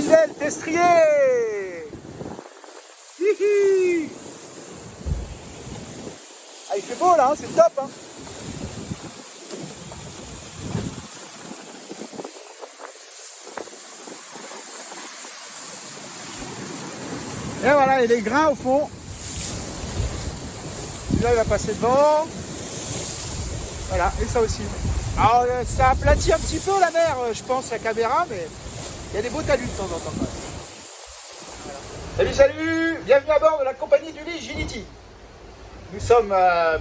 fidèle destrier. Hihi. Ah, il fait beau là, hein, c'est top. Hein. Et voilà, et les grains au fond. Là, il va passer devant. Voilà, et ça aussi. Alors, ça aplatit un petit peu la mer, je pense, la caméra, mais il y a des beaux talus de temps en temps. Voilà. Salut, bienvenue à bord de la compagnie du lit Ginity. Nous sommes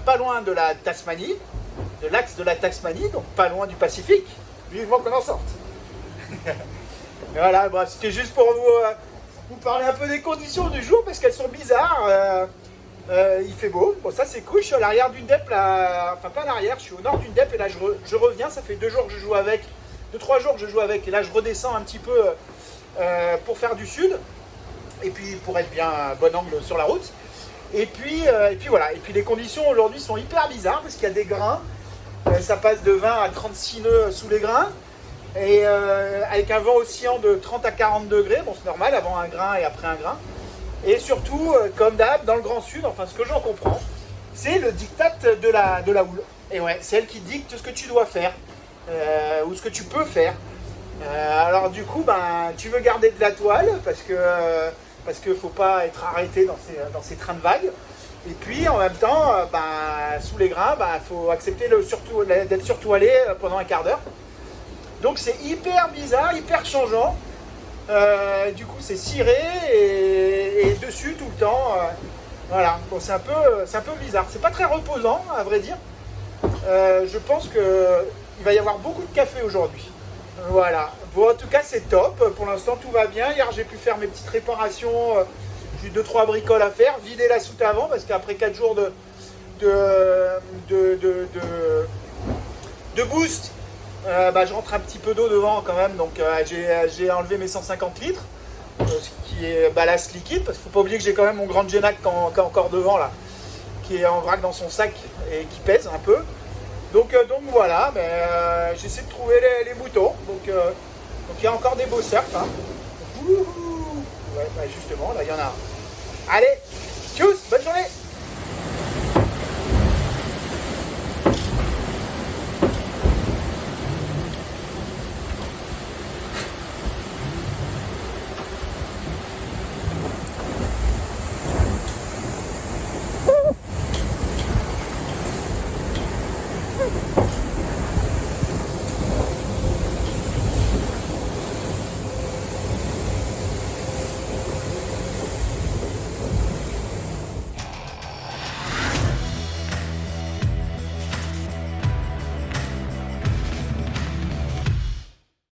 pas loin de la Tasmanie, de l'axe de la Tasmanie, donc pas loin du Pacifique. Vivement qu'on en sorte. Et voilà, bref, c'était juste pour vous parler un peu des conditions du jour, parce qu'elles sont bizarres. Il fait beau, bon ça c'est cool, je suis à l'arrière d'une DEP, là, enfin pas à l'arrière, je suis au nord d'une DEP et là je reviens, ça fait 2 jours que je joue avec, 2-3 jours que je joue avec et là je redescends un petit peu pour faire du sud et puis pour être bien à bon angle sur la route et puis voilà, et puis les conditions aujourd'hui sont hyper bizarres parce qu'il y a des grains, ça passe de 20 à 36 nœuds sous les grains et avec un vent oscillant de 30 à 40 degrés, bon c'est normal avant un grain et après un grain. Et surtout, comme d'hab, dans le Grand Sud, enfin ce que j'en comprends, c'est le diktat de la houle. Et ouais, c'est elle qui dicte ce que tu dois faire, ou ce que tu peux faire. Alors du coup, ben, tu veux garder de la toile, parce que faut pas être arrêté dans ces trains de vagues. Et puis en même temps, ben, sous les grains, ben, faut accepter d'être surtoilé pendant un quart d'heure. Donc c'est hyper bizarre, hyper changeant. Du coup c'est ciré et dessus tout le temps, voilà, bon, c'est un peu bizarre, c'est pas très reposant à vrai dire. Je pense qu'il va y avoir beaucoup de café aujourd'hui, voilà, bon en tout cas c'est top, pour l'instant tout va bien. Hier j'ai pu faire mes petites réparations, j'ai eu 2-3 bricoles à faire, vider la soute avant parce qu'après 4 jours de boost, je rentre un petit peu d'eau devant quand même, donc j'ai enlevé mes 150 litres, ce qui est ballast liquide, parce qu'il ne faut pas oublier que j'ai quand même mon Grand Genac encore devant là, qui est en vrac dans son sac et qui pèse un peu. Donc voilà, j'essaie de trouver les moutons, donc il y a encore des beaux cerfs. Hein. Ouais, justement, là il y en a un. Allez,